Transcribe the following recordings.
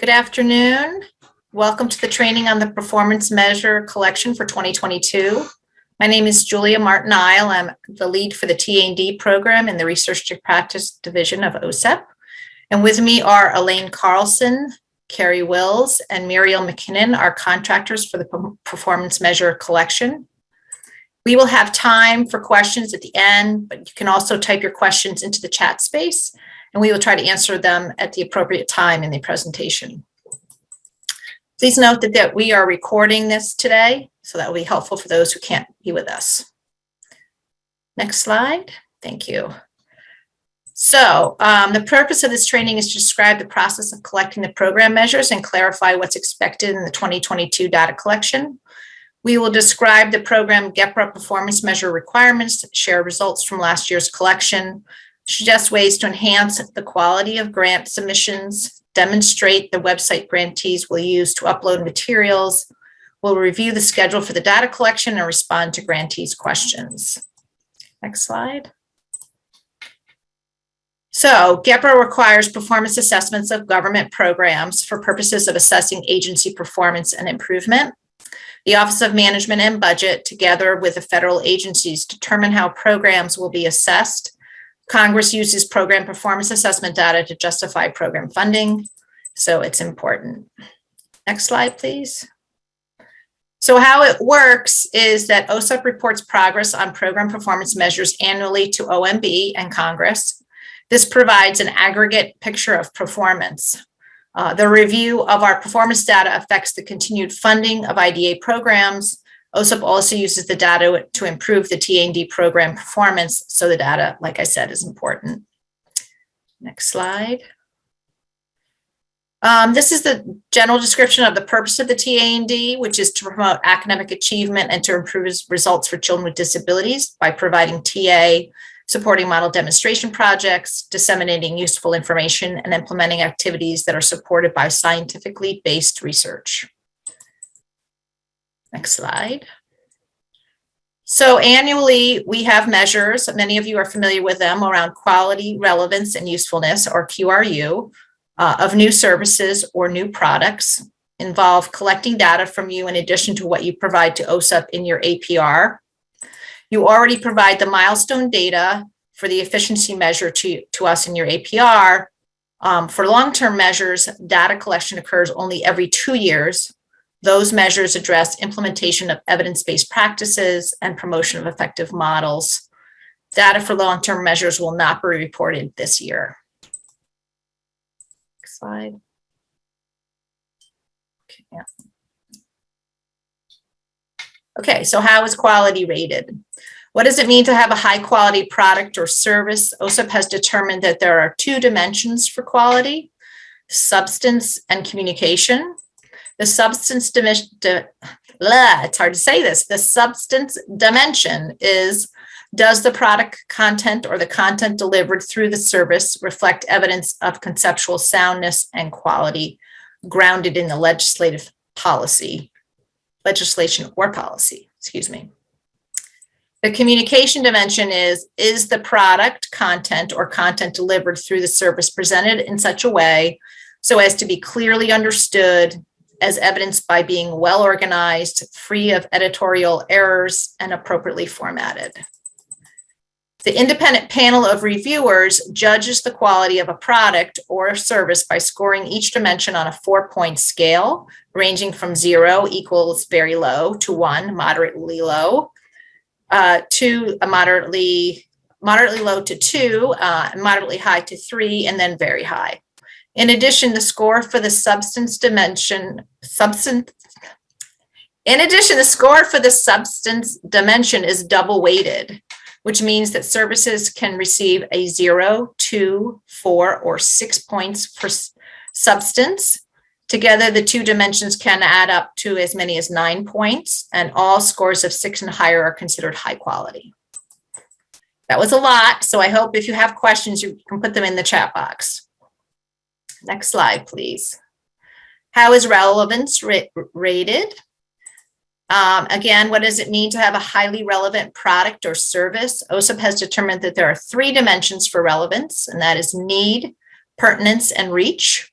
Good afternoon. Welcome to the training on the performance measure collection for 2022. My name is Julia Martin-Isle. I'm the lead for the TA&D program in the Research to Practice division of OSEP. And with me are Elaine Carlson, Carrie Wills, and Muriel McKinnon, our contractors for the performance measure collection. We will have time for questions at the end, but you can also type your questions into the chat space, and we will try to answer them at the appropriate time in the presentation. Please note that we are recording this today, so that will be helpful for those who can't be with us. Next slide. Thank you. So the purpose of this training is to describe the process of collecting the program measures and clarify what's expected in the 2022 data collection. We will describe the program GPRA performance measure requirements, share results from last year's collection, suggest ways to enhance the quality of grant submissions, demonstrate the website grantees will use to upload materials. We'll review the schedule for the data collection and respond to grantees' questions. Next slide. So GPRA requires performance assessments of government programs for purposes of assessing agency performance and improvement. The Office of Management and Budget, together with the federal agencies, determine how programs will be assessed. Congress uses program performance assessment data to justify program funding, so it's important. Next slide, please. So how it works is that OSEP reports progress on program performance measures annually to OMB and Congress. This provides an aggregate picture of performance. The review of our performance data affects the continued funding of IDA programs. OSEP also uses the data to improve the TA&D program performance, so the data, like I said, is important. Next slide. This is the general description of the purpose of the TA&D, which is to promote academic achievement and to improve results for children with disabilities by providing TA, supporting model demonstration projects, disseminating useful information, and implementing activities that are supported by scientifically based research. Next slide. So annually, we have measures, many of you are familiar with them, around quality, relevance, and usefulness, or QRU, of new services or new products, involve collecting data from you in addition to what you provide to OSEP in your APR. You already provide the milestone data for the efficiency measure to us in your APR. For long-term measures, data collection occurs only every 2 years. Those measures address implementation of evidence-based practices and promotion of effective models. Data for long-term measures will not be reported this year. Next slide. Okay, yeah. Okay, so how is quality rated? What does it mean to have a high quality product or service? OSEP has determined that there are 2 dimensions for quality: substance and communication. The substance dimension, it's hard to say this. The substance dimension is, does the product content or the content delivered through the service reflect evidence of conceptual soundness and quality grounded in the legislation or policy, excuse me. The communication dimension is the product content or content delivered through the service presented in such a way so as to be clearly understood, as evidenced by being well organized, free of editorial errors, and appropriately formatted. The independent panel of reviewers judges the quality of a product or a service by scoring each dimension on a 4-point scale, ranging from 0 equals very low to 1, moderately low, to a moderately low to 2, moderately high to 3, and then very high. In addition, the score for the substance dimension is double weighted, which means that services can receive a 0, 2, 4, or 6 points for substance. Together, the 2 dimensions can add up to as many as 9 points, and all scores of 6 and higher are considered high quality. That was a lot, so I hope if you have questions, you can put them in the chat box. Next slide, please. How is relevance rated? Again, what does it mean to have a highly relevant product or service? OSEP has determined that there are 3 dimensions for relevance, and that is need, pertinence, and reach.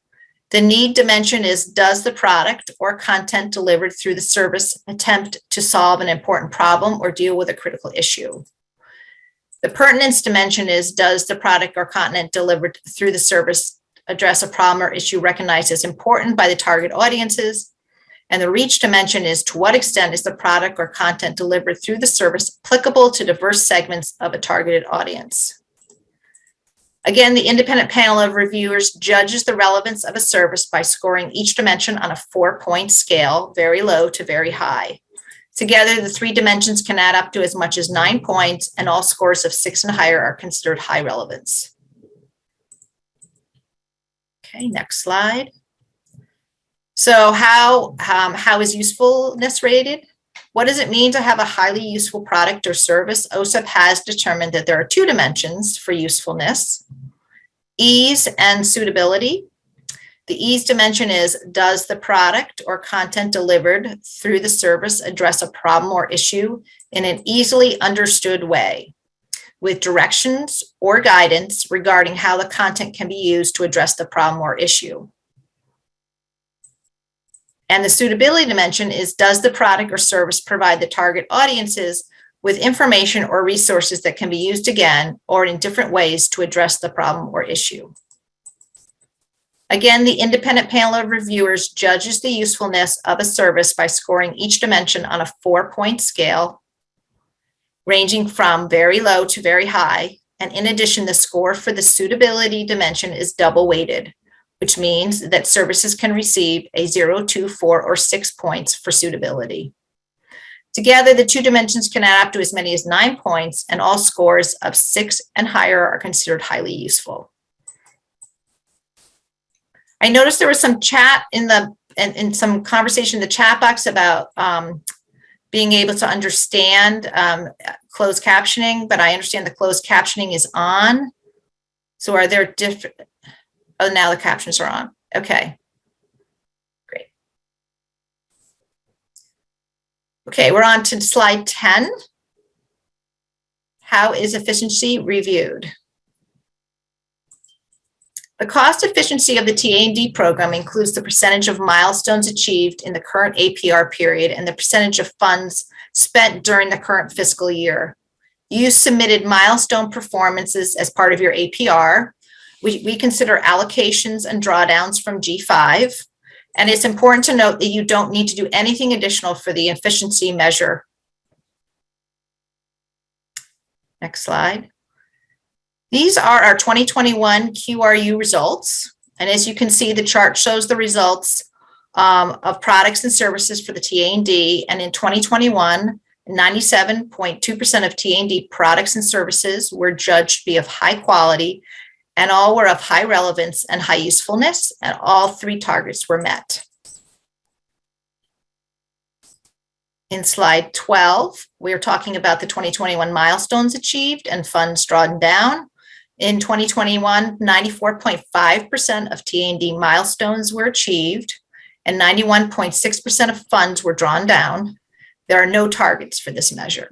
The need dimension is, does the product or content delivered through the service attempt to solve an important problem or deal with a critical issue? The pertinence dimension is, does the product or content delivered through the service address a problem or issue recognized as important by the target audiences? And the reach dimension is, to what extent is the product or content delivered through the service applicable to diverse segments of a targeted audience? Again, the independent panel of reviewers judges the relevance of a service by scoring each dimension on a 4-point scale, very low to very high. Together, the 3 dimensions can add up to as much as 9 points, and all scores of 6 and higher are considered high relevance. Okay, next slide. So how is usefulness rated? What does it mean to have a highly useful product or service? OSEP has determined that there are 2 dimensions for usefulness: ease and suitability. The ease dimension is, does the product or content delivered through the service address a problem or issue in an easily understood way, with directions or guidance regarding how the content can be used to address the problem or issue? And the suitability dimension is, does the product or service provide the target audiences with information or resources that can be used again or in different ways to address the problem or issue? Again, the independent panel of reviewers judges the usefulness of a service by scoring each dimension on a 4-point scale, ranging from very low to very high. And in addition, the score for the suitability dimension is double weighted, which means that services can receive a 0, 2, 4, or 6 points for suitability. Together, the 2 dimensions can add up to as many as 9 points, and all scores of 6 and higher are considered highly useful. I noticed there was some chat in some conversation in the chat box about being able to understand closed captioning, but I understand the closed captioning is on. So are there different? Oh, now the captions are on. Okay, great. Okay, we're on to slide 10. How is efficiency reviewed? The cost efficiency of the TA&D program includes the percentage of milestones achieved in the current APR period and the percentage of funds spent during the current fiscal year. You submitted milestone performances as part of your APR. We consider allocations and drawdowns from G5, and it's important to note that you don't need to do anything additional for the efficiency measure. Next slide. These are our 2021 QRU results. And as you can see, the chart shows the results of products and services for the TA&D. And in 2021, 97.2% of TA&D products and services were judged to be of high quality, and all were of high relevance and high usefulness, and all 3 targets were met. In slide 12, we're talking about the 2021 milestones achieved and funds drawn down. In 2021, 94.5% of TA&D milestones were achieved, and 91.6% of funds were drawn down. There are no targets for this measure.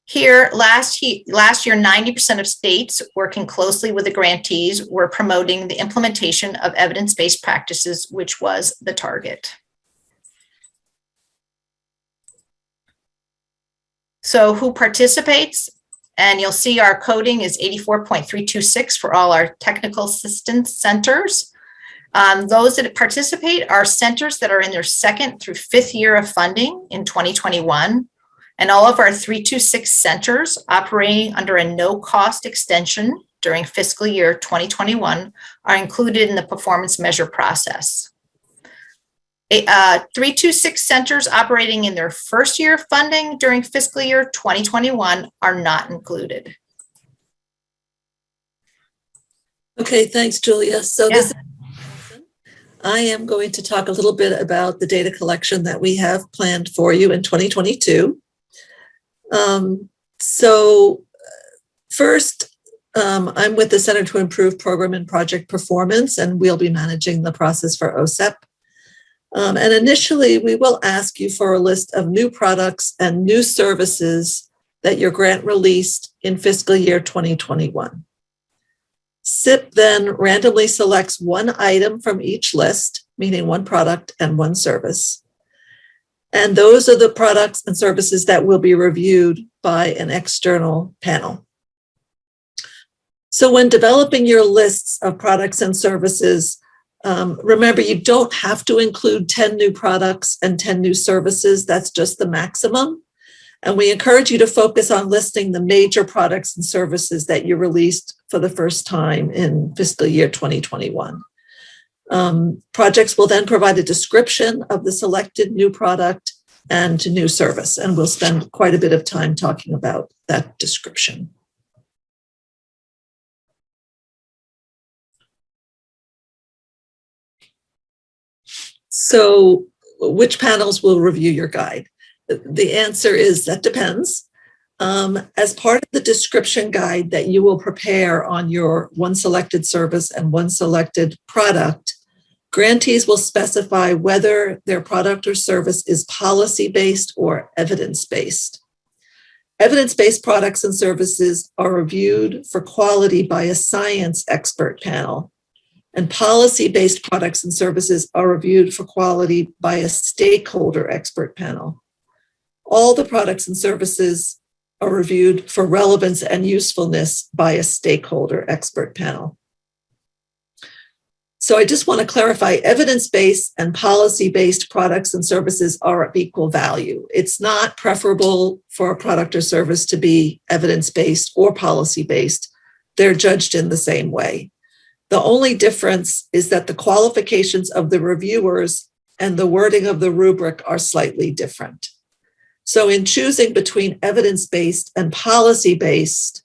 Here, last year, 90% of states working closely with the grantees were promoting the implementation of evidence-based practices, which was the target. So who participates? And you'll see our coding is 84.326 for all our technical assistance centers. Those that participate are centers that are in their 2nd through 5th year of funding in 2021. And all of our 326 centers operating under a no-cost extension during fiscal year 2021 are included in the performance measure process. 326 centers operating in their 1st year of funding during fiscal year 2021 are not included. Okay, thanks, Julia. So this I am going to talk a little bit about the data collection that we have planned for you in 2022. First, I'm with the Center to Improve Program and Project Performance, and we'll be managing the process for OSEP. And initially, we will ask you for a list of new products and new services that your grant released in fiscal year 2021. SIP then randomly selects one item from each list, meaning one product and one service. And those are the products and services that will be reviewed by an external panel. So when developing your lists of products and services, remember, you don't have to include 10 new products and 10 new services. That's just the maximum. And we encourage you to focus on listing the major products and services that you released for the first time in fiscal year 2021. Projects will then provide a description of the selected new product and new service, and we'll spend quite a bit of time talking about that description. So, which panels will review your guide? The answer is that depends. As part of the description guide that you will prepare on your one selected service and one selected product, grantees will specify whether their product or service is policy-based or evidence-based. Evidence-based products and services are reviewed for quality by a science expert panel, and policy-based products and services are reviewed for quality by a stakeholder expert panel. All the products and services are reviewed for relevance and usefulness by a stakeholder expert panel. So I just want to clarify, evidence-based and policy-based products and services are of equal value. It's not preferable for a product or service to be evidence-based or policy-based. They're judged in the same way. The only difference is that the qualifications of the reviewers and the wording of the rubric are slightly different. So in choosing between evidence-based and policy-based,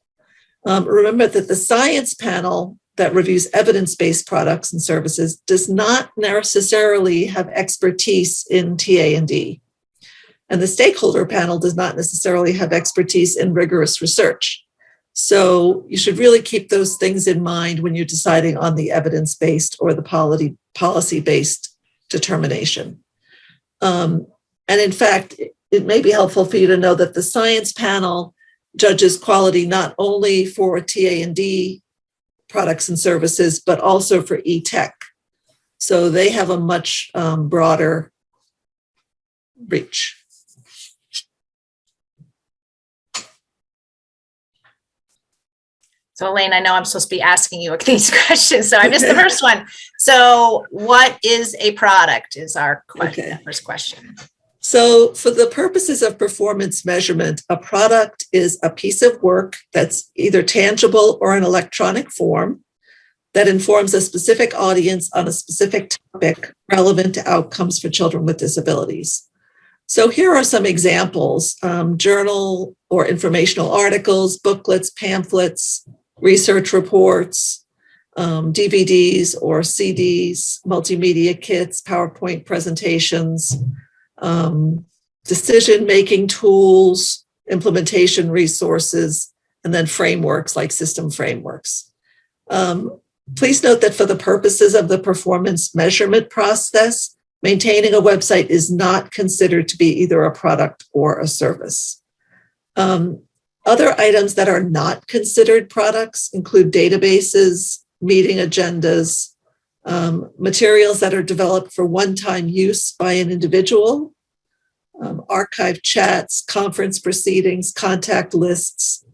remember that the science panel that reviews evidence-based products and services does not necessarily have expertise in TA&D. And the stakeholder panel does not necessarily have expertise in rigorous research. So you should really keep those things in mind when you're deciding on the evidence-based or the policy-based determination. And in fact, it may be helpful for you to know that the science panel judges quality not only for TA&D products and services, but also for e-tech. So they have a much broader reach. So Elaine, I know I'm supposed to be asking you these questions, so I missed the first one. So what is a product is our question, first question. So for the purposes of performance measurement, a product is a piece of work that's either tangible or in electronic form that informs a specific audience on a specific topic relevant to outcomes for children with disabilities. So here are some examples: journal or informational articles, booklets, pamphlets, research reports, DVDs or CDs, multimedia kits, PowerPoint presentations, decision-making tools, implementation resources, and then frameworks like system frameworks. Please note that for the purposes of the performance measurement process, maintaining a website is not considered to be either a product or a service. Other items that are not considered products include databases, meeting agendas, materials that are developed for one-time use by an individual, archive chats, conference proceedings, contact lists,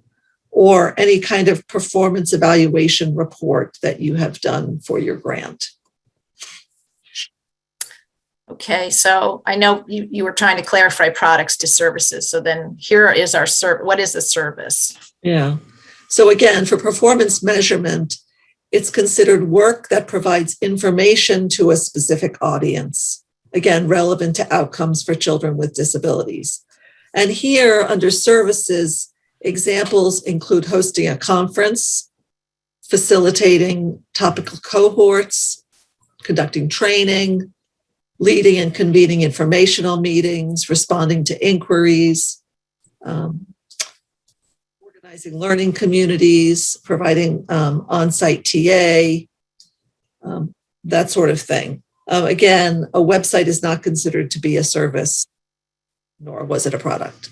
or any kind of performance evaluation report that you have done for your grant. Okay, so I know you were trying to clarify products to services. So then here is our what is a service? Yeah. So again, for performance measurement, it's considered work that provides information to a specific audience, again, relevant to outcomes for children with disabilities. And here under services, examples include hosting a conference, facilitating topical cohorts, conducting training, leading and convening informational meetings, responding to inquiries, organizing learning communities, providing on-site TA, that sort of thing. Again, a website is not considered to be a service, nor was it a product.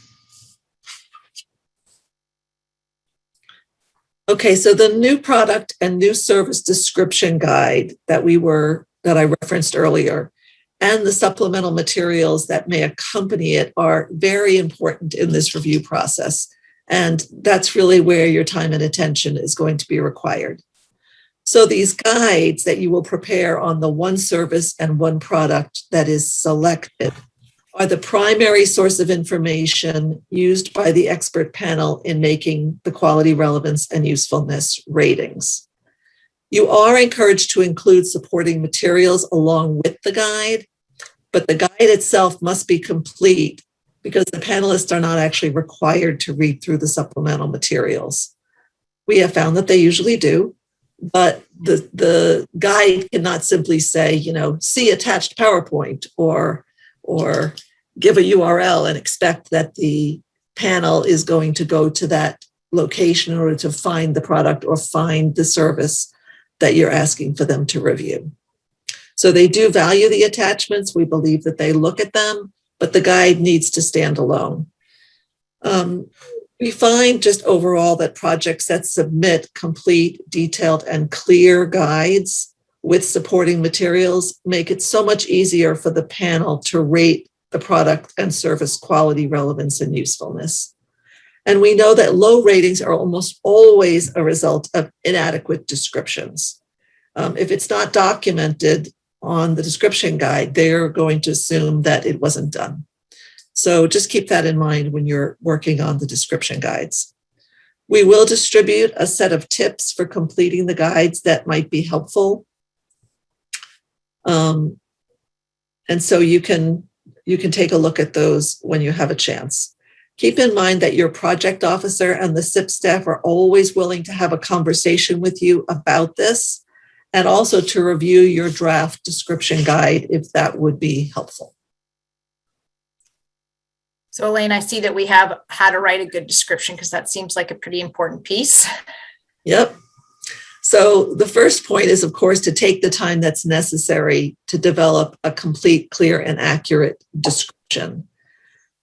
Okay, so the new product and new service description guide that I referenced earlier, and the supplemental materials that may accompany it are very important in this review process. And that's really where your time and attention is going to be required. So these guides that you will prepare on the one service and one product that is selected are the primary source of information used by the expert panel in making the quality, relevance, and usefulness ratings. You are encouraged to include supporting materials along with the guide, but the guide itself must be complete because the panelists are not actually required to read through the supplemental materials. We have found that they usually do, but the guide cannot simply say, see attached PowerPoint or give a URL and expect that the panel is going to go to that location in order to find the product or find the service that you're asking for them to review. So they do value the attachments. We believe that they look at them, but the guide needs to stand alone. We find just overall that projects that submit complete, detailed, and clear guides with supporting materials make it so much easier for the panel to rate the product and service quality, relevance, and usefulness. And we know that low ratings are almost always a result of inadequate descriptions. If it's not documented on the description guide, they're going to assume that it wasn't done. So just keep that in mind when you're working on the description guides. We will distribute a set of tips for completing the guides that might be helpful. And so you can take a look at those when you have a chance. Keep in mind that your project officer and the SIP staff are always willing to have a conversation with you about this, and also to review your draft description guide if that would be helpful. So Elaine, I see that we have how to write a good description because that seems like a pretty important piece. Yep. So the first point is, of course, to take the time that's necessary to develop a complete, clear, and accurate description.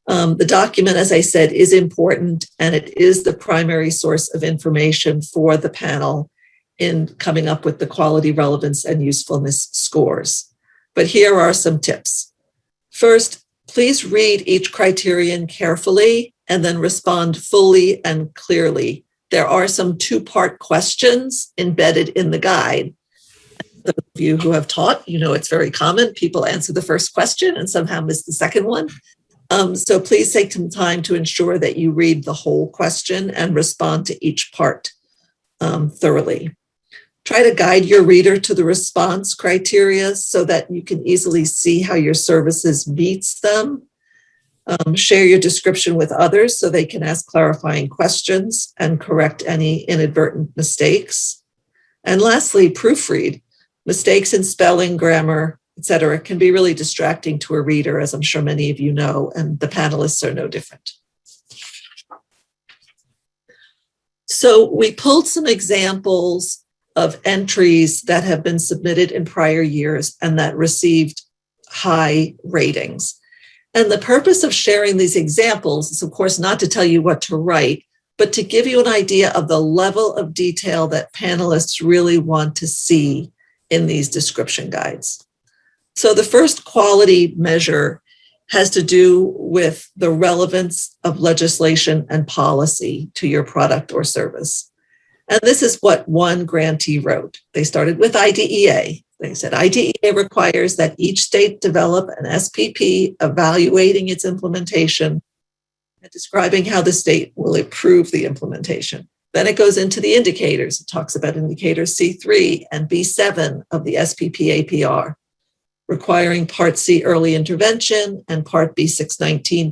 The document, as I said, is important, and it is the primary source of information for the panel in coming up with the quality, relevance, and usefulness scores. But here are some tips. First, please read each criterion carefully and then respond fully and clearly. There are some two-part questions embedded in the guide. Those of you who have taught, it's very common. People answer the first question and somehow miss the second one. So please take some time to ensure that you read the whole question and respond to each part thoroughly. Try to guide your reader to the response criteria so that you can easily see how your services meets them. Share your description with others so they can ask clarifying questions and correct any inadvertent mistakes. And lastly, proofread. Mistakes in spelling, grammar, etc., can be really distracting to a reader, as I'm sure many of you know, and the panelists are no different. So we pulled some examples of entries that have been submitted in prior years and that received high ratings. And the purpose of sharing these examples is, of course, not to tell you what to write, but to give you an idea of the level of detail that panelists really want to see in these description guides. So the first quality measure has to do with the relevance of legislation and policy to your product or service. And this is what one grantee wrote. They started with IDEA. They said IDEA requires that each state develop an SPP evaluating its implementation and describing how the state will improve the implementation. Then it goes into the indicators. It talks about indicators C3 and B7 of the SPP APR, requiring Part C early intervention and Part B 619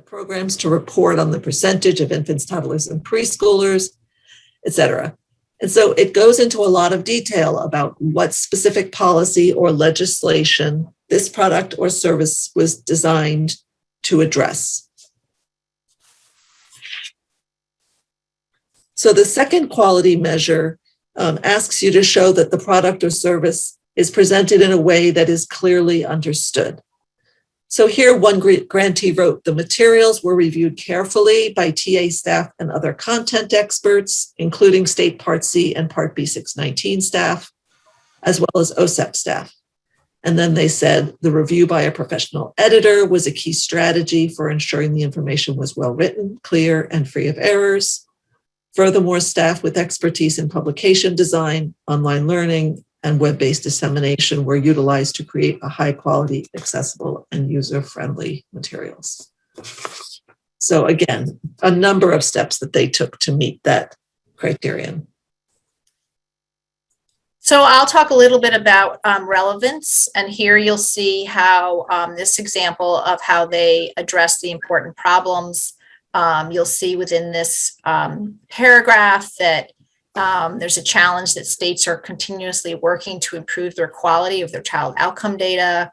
programs to report on the percentage of infants, toddlers, and preschoolers, etc. And so it goes into a lot of detail about what specific policy or legislation this product or service was designed to address. So the second quality measure asks you to show that the product or service is presented in a way that is clearly understood. So here one grantee wrote, the materials were reviewed carefully by TA staff and other content experts, including State Part C and Part B 619 staff, as well as OSEP staff. And then they said the review by a professional editor was a key strategy for ensuring the information was well written, clear, and free of errors. Furthermore, staff with expertise in publication design, online learning, and web-based dissemination were utilized to create a high-quality, accessible, and user-friendly materials. So again, a number of steps that they took to meet that criterion. So I'll talk a little bit about relevance, and here you'll see how this example of how they address the important problems. You'll see within this paragraph that there's a challenge that states are continuously working to improve their quality of their child outcome data.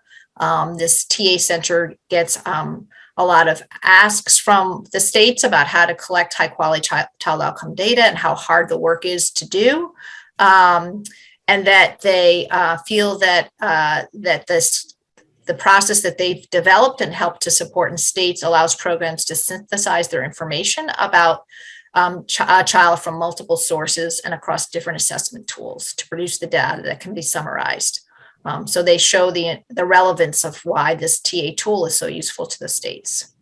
This TA center gets a lot of asks from the states about how to collect high quality child outcome data and how hard the work is to do. And that they feel that the process that they've developed and helped to support in states allows programs to synthesize their information about a child from multiple sources and across different assessment tools to produce the data that can be summarized. So they show the relevance of why this TA tool is so useful to the states.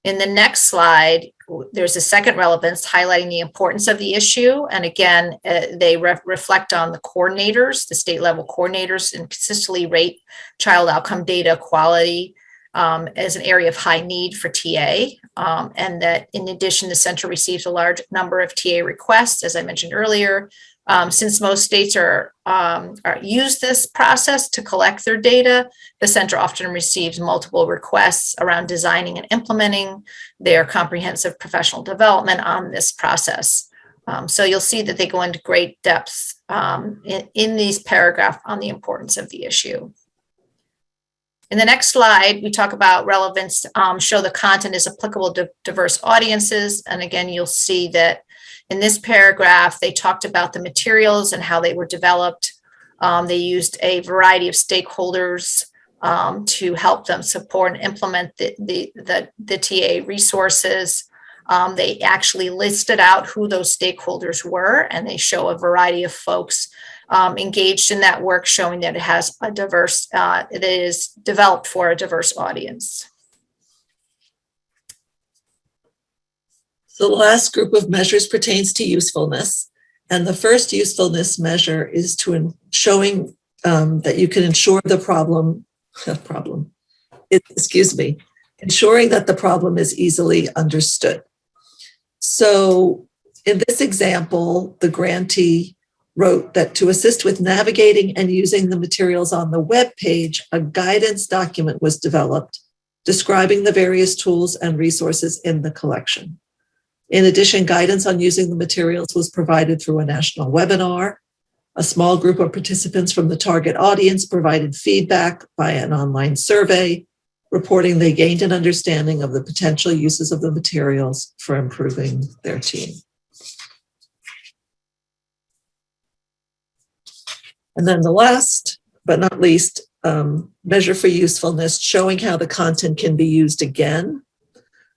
In the next slide, there's a second relevance highlighting the importance of the issue. And again, they reflect on the coordinators, the state level coordinators, and consistently rate child outcome data quality as an area of high need for TA. And that in addition, the center receives a large number of TA requests, as I mentioned earlier. Since most states use this process to collect their data, the center often receives multiple requests around designing and implementing their comprehensive professional development on this process. So you'll see that they go into great depths in these paragraphs on the importance of the issue. In the next slide, we talk about relevance, show the content is applicable to diverse audiences. And again, you'll see that in this paragraph, they talked about the materials and how they were developed. They used a variety of stakeholders to help them support and implement the TA resources. They actually listed out who those stakeholders were, and they show a variety of folks engaged in that work, showing that it has a diverse, it is developed for a diverse audience. So the last group of measures pertains to usefulness. And the first usefulness measure is to showing that you can ensure the ensuring that the problem is easily understood. So in this example, the grantee wrote that to assist with navigating and using the materials on the web page, a guidance document was developed describing the various tools and resources in the collection. In addition, guidance on using the materials was provided through a national webinar. A small group of participants from the target audience provided feedback via an online survey, reporting they gained an understanding of the potential uses of the materials for improving their team. And then the last, but not least, measure for usefulness, showing how the content can be used again.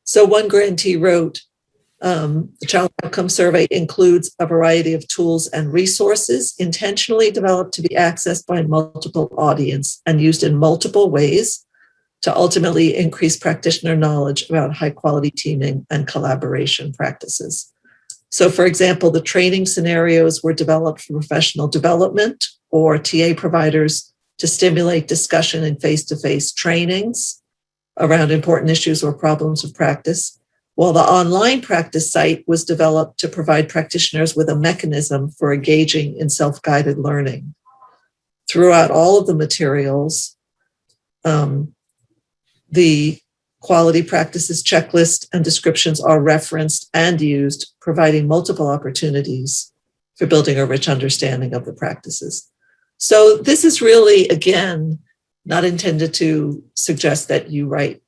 So one grantee wrote, the Child Outcome Survey includes a variety of tools and resources intentionally developed to be accessed by multiple audience and used in multiple ways to ultimately increase practitioner knowledge about high quality teaming and collaboration practices. So for example, the training scenarios were developed for professional development or TA providers to stimulate discussion in face-to-face trainings around important issues or problems of practice, while the online practice site was developed to provide practitioners with a mechanism for engaging in self-guided learning. Throughout all of the materials, the quality practices checklist and descriptions are referenced and used, providing multiple opportunities for building a rich understanding of the practices. So this is really, again, not intended to suggest that you write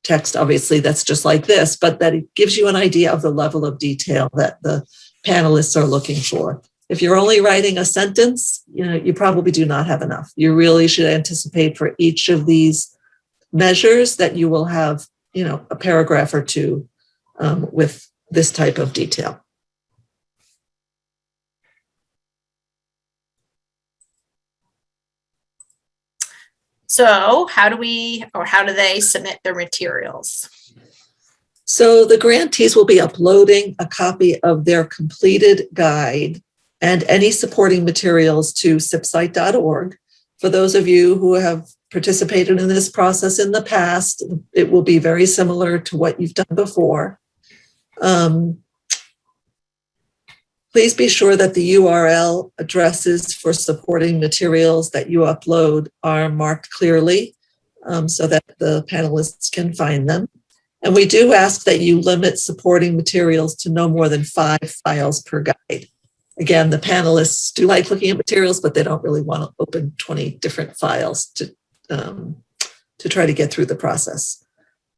text, obviously, that's just like this, but that it gives you an idea of the level of detail that the panelists are looking for. If you're only writing a sentence, you probably do not have enough. You really should anticipate for each of these measures that you will have, a paragraph or two with this type of detail. So how do they submit their materials? So the grantees will be uploading a copy of their completed guide and any supporting materials to sipsite.org. For those of you who have participated in this process in the past, it will be very similar to what you've done before. Please be sure that the URL addresses for supporting materials that you upload are marked clearly so that the panelists can find them. And we do ask that you limit supporting materials to no more than 5 files per guide. Again, the panelists do like looking at materials, but they don't really want to open 20 different files to try to get through the process.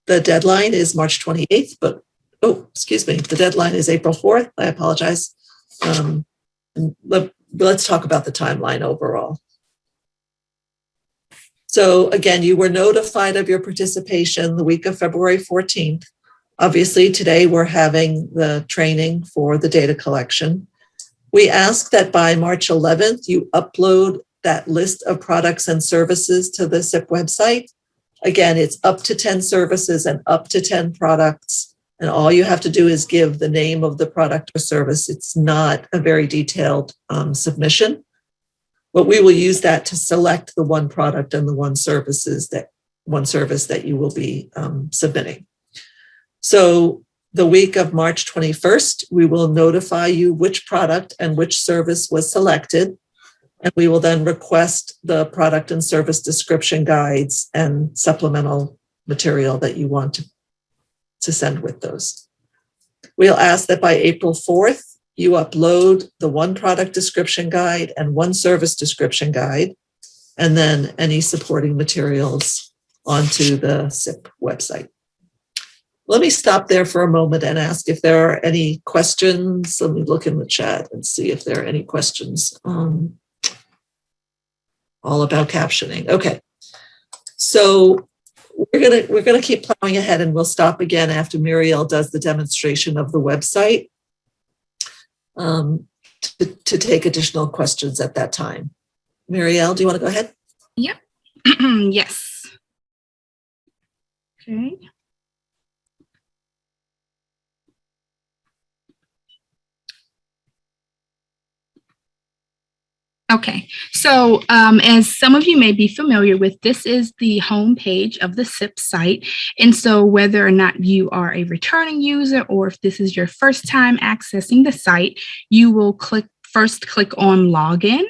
The deadline is March 28th, but, the deadline is April 4th. I apologize. Let's talk about the timeline overall. So again, you were notified of your participation the week of February 14th. Obviously, today we're having the training for the data collection. We ask that by March 11th, you upload that list of products and services to the SIP website. Again, it's up to 10 services and up to 10 products. And all you have to do is give the name of the product or service. It's not a very detailed submission, but we will use that to select the one product and the one service that you will be submitting. So the week of March 21st, we will notify you which product and which service was selected. And we will then request the product and service description guides and supplemental material that you want to send with those. We'll ask that by April 4th, you upload the one product description guide and one service description guide, and then any supporting materials onto the SIP website. Let me stop there for a moment and ask if there are any questions. Let me look in the chat and see if there are any questions all about captioning. Okay, so we're gonna keep plowing ahead, and we'll stop again after Muriel does the demonstration of the website to take additional questions at that time. Muriel, do you want to go ahead? Yep. Yes. Okay. Okay, so as some of you may be familiar with, this is the home page of the SIP site. And so whether or not you are a returning user or if this is your first time accessing the site, you will first click on login.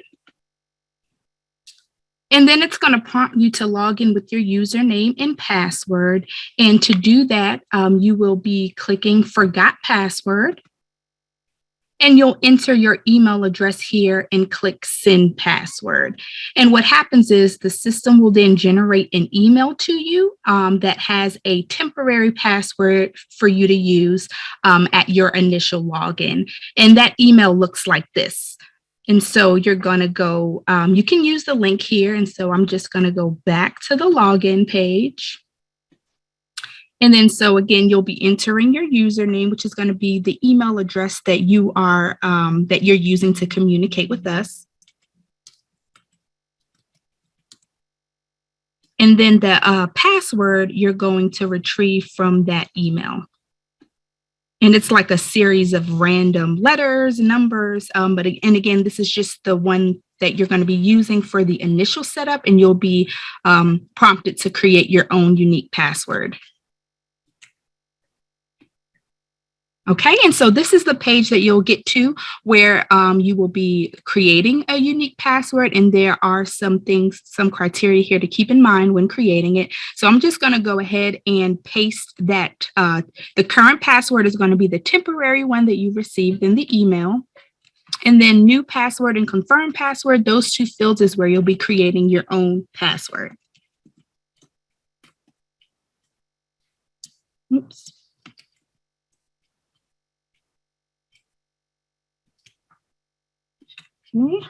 And then it's going to prompt you to log in with your username and password. And to do that, you will be clicking Forgot Password. And you'll enter your email address here and click Send Password. And what happens is the system will then generate an email to you that has a temporary password for you to use at your initial login. And that email looks like this. And so you're going to go, you can use the link here. And so I'm just going to go back to the login page. And then so again, you'll be entering your username, which is going to be the email address that you are that you're using to communicate with us. And then the password you're going to retrieve from that email. And it's like a series of random letters, numbers. And again, this is just the one that you're going to be using for the initial setup, and you'll be prompted to create your own unique password. Okay, and so this is the page that you'll get to where you will be creating a unique password, and there are some criteria here to keep in mind when creating it. So I'm just going to go ahead and paste that. The current password is going to be the temporary one that you received in the email. And then new password and confirmed password, those two fields is where you'll be creating your own password. Oops. me.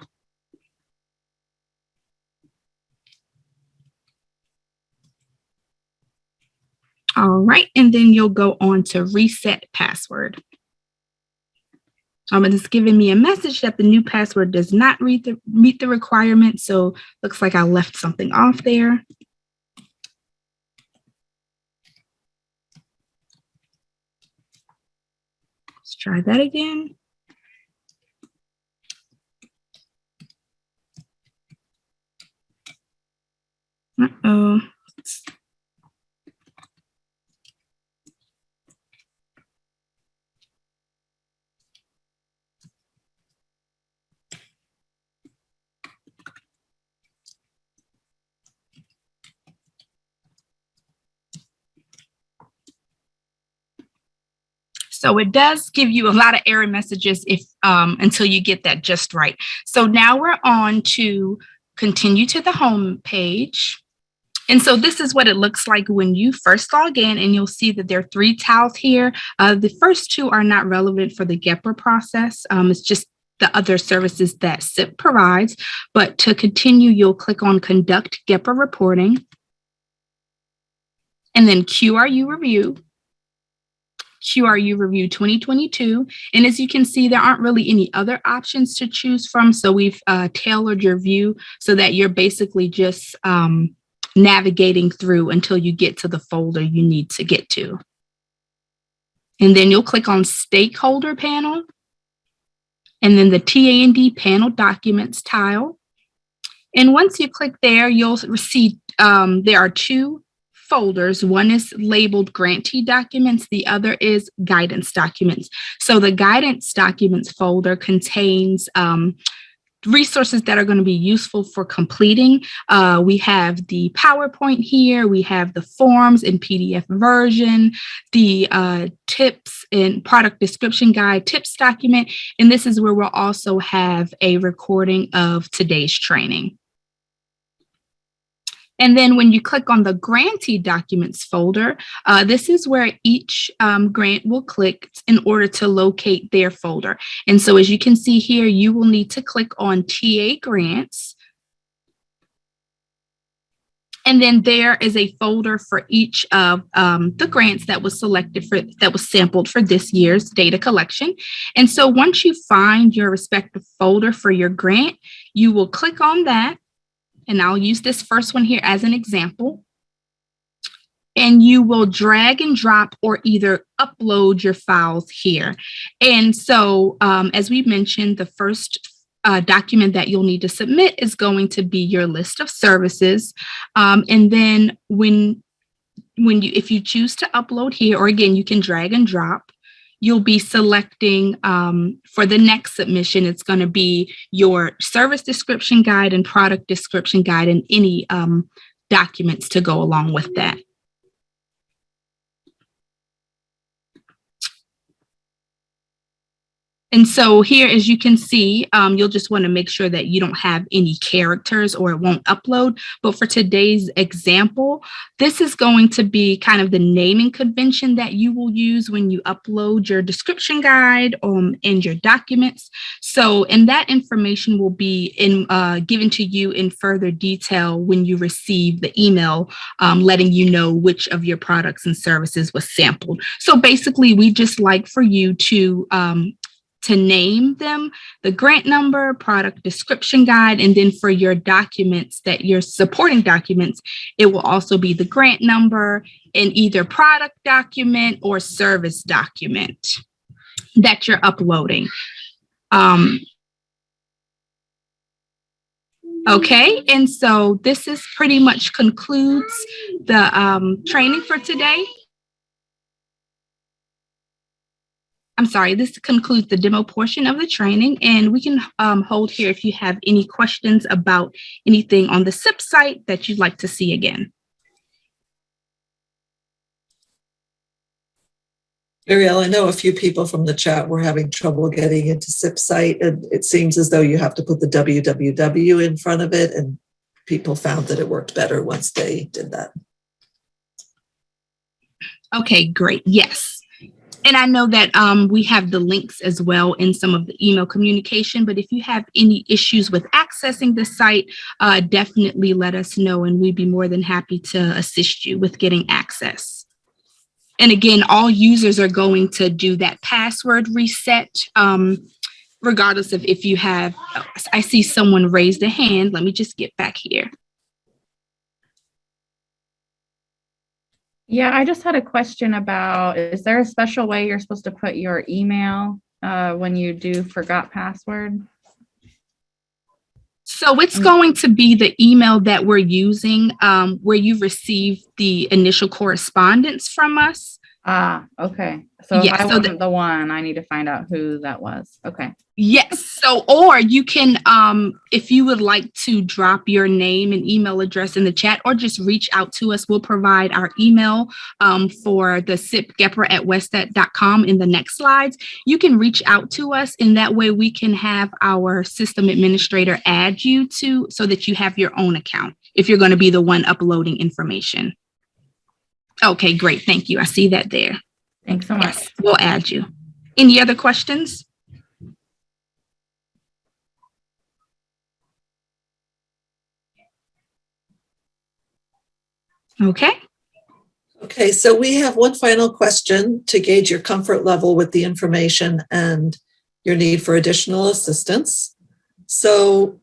All right, and then you'll go on to reset password. It's giving me a message that the new password does not meet the requirement. So looks like I left something off there. Let's try that again. Uh-oh. So it does give you a lot of error messages if until you get that just right. So now we're on to continue to the home page. And so this is what it looks like when you first log in, and you'll see that there are 3 tiles here. The first 2 are not relevant for the GPRA process. It's just the other services that SIP provides. But to continue, you'll click on Conduct GPRA Reporting, and then QRU Review. QRU Review 2022. And as you can see, there aren't really any other options to choose from. So we've tailored your view so that you're basically just navigating through until you get to the folder you need to get to. And then you'll click on Stakeholder Panel, and then the TA&D Panel Documents tile. And once you click there, you'll see there are 2 folders. One is labeled Grantee Documents, the other is Guidance Documents. So the Guidance Documents folder contains resources that are going to be useful for completing. We have the PowerPoint here, we have the forms in PDF version, the tips and product description guide tips document, and this is where we'll also have a recording of today's training. And then when you click on the Grantee Documents folder, this is where each grant will click in order to locate their folder. And so as you can see here, you will need to click on TA Grants. And then there is a folder for each of the grants that was sampled for this year's data collection. And so once you find your respective folder for your grant, you will click on that. And I'll use this first one here as an example. And you will drag and drop or either upload your files here. And so as we mentioned, the first document that you'll need to submit is going to be your list of services. And then if you choose to upload here, or again, you can drag and drop, you'll be selecting for the next submission, it's going to be your service description guide and product description guide and any documents to go along with that. And so here, as you can see, you'll just want to make sure that you don't have any characters or it won't upload. But for today's example, this is going to be kind of the naming convention that you will use when you upload your description guide and your documents. So, and that information will be given to you in further detail when you receive the email letting you know which of your products and services was sampled. So basically, we just like for you to name them, the grant number, product description guide, and then for your documents, that your supporting documents, it will also be the grant number and either product document or service document that you're uploading. Okay, and so this is pretty much concludes the training for today. I'm sorry, this concludes the demo portion of the training, and we can hold here if you have any questions about anything on the SIP site that you'd like to see again. Ariel, I know a few people from the chat were having trouble getting into SIP site, and it seems as though you have to put the www in front of it, and people found that it worked better once they did that. Okay, great. Yes. And I know that we have the links as well in some of the email communication, but if you have any issues with accessing the site, definitely let us know and we'd be more than happy to assist you with getting access. And again, all users are going to do that password reset, regardless of if you have, I see someone raise their hand. Let me just get back here. Yeah, I just had a question about, is there a special way you're supposed to put your email when you do forgot password? So it's going to be the email that we're using where you receive the initial correspondence from us. Ah, okay. So Yeah, if I so wasn't the one, I need to find out who that was. Okay. Yes. So, or you can, if you would like to drop your name and email address in the chat or just reach out to us, we'll provide our email for the SIP GPRA at westat.com in the next slides. You can reach out to us and that way we can have our system administrator add you to so that you have your own account if you're going to be the one uploading information. Okay, great. Thank you. I see that there. Thanks so much. Yes, we'll add you. Any other questions? Okay. Okay, so we have one final question to gauge your comfort level with the information and your need for additional assistance. So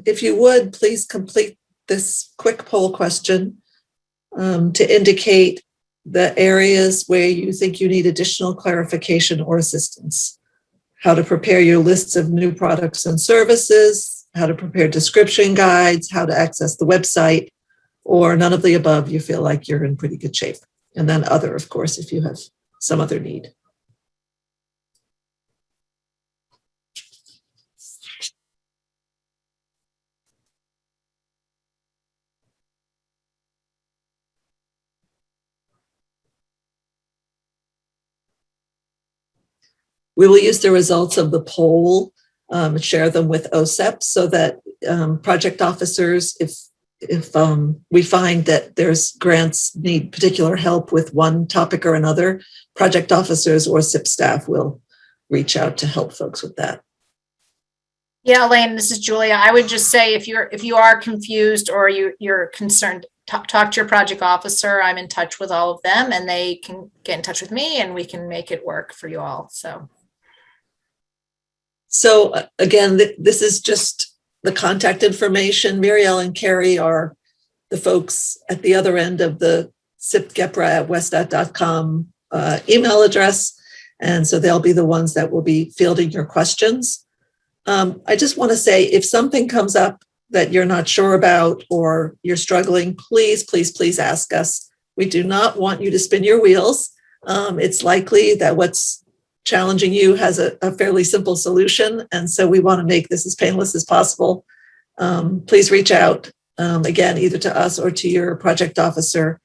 if you would, please complete this quick poll question to indicate the areas where you think you need additional clarification or assistance. How to prepare your lists of new products and services, how to prepare description guides, how to access the website, or none of the above, you feel like you're in pretty good shape. And then other, of course, if you have some other need. We will use the results of the poll, share them with OSEP so that project officers, if we find that there's grants need particular help with one topic or another, project officers or SIP staff will reach out to help folks with that. Yeah, Elaine, this is Julia. I would just say if you are confused or you're concerned, talk to your project officer. I'm in touch with all of them and they can get in touch with me and we can make it work for you all. So again, this is just the contact information. Muriel and Carrie are the folks at the other end of the sipgepra@westat.com email address. And so they'll be the ones that will be fielding your questions. I just want to say, if something comes up that you're not sure about or you're struggling, please, please, please ask us. We do not want you to spin your wheels. It's likely that what's challenging you has a fairly simple solution. And so we want to make this as painless as possible. Please reach out, again, either to us or to your project officer,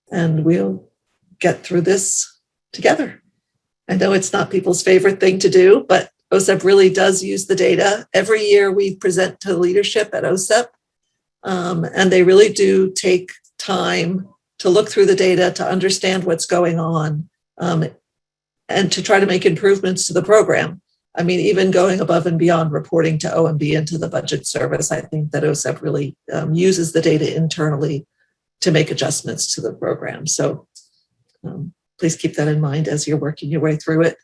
and we'll get through this together. I know it's not people's favorite thing to do, but OSEP really does use the data. Every year we present to leadership at OSEP, and they really do take time to look through the data, to understand what's going on, and to try to make improvements to the program. I mean, even going above and beyond reporting to OMB and to the budget service, I think that OSEP really uses the data internally to make adjustments to the program. So please keep that in mind as you're working your way through it.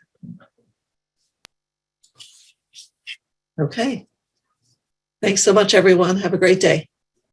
Okay. Thanks so much, everyone. Have a great day.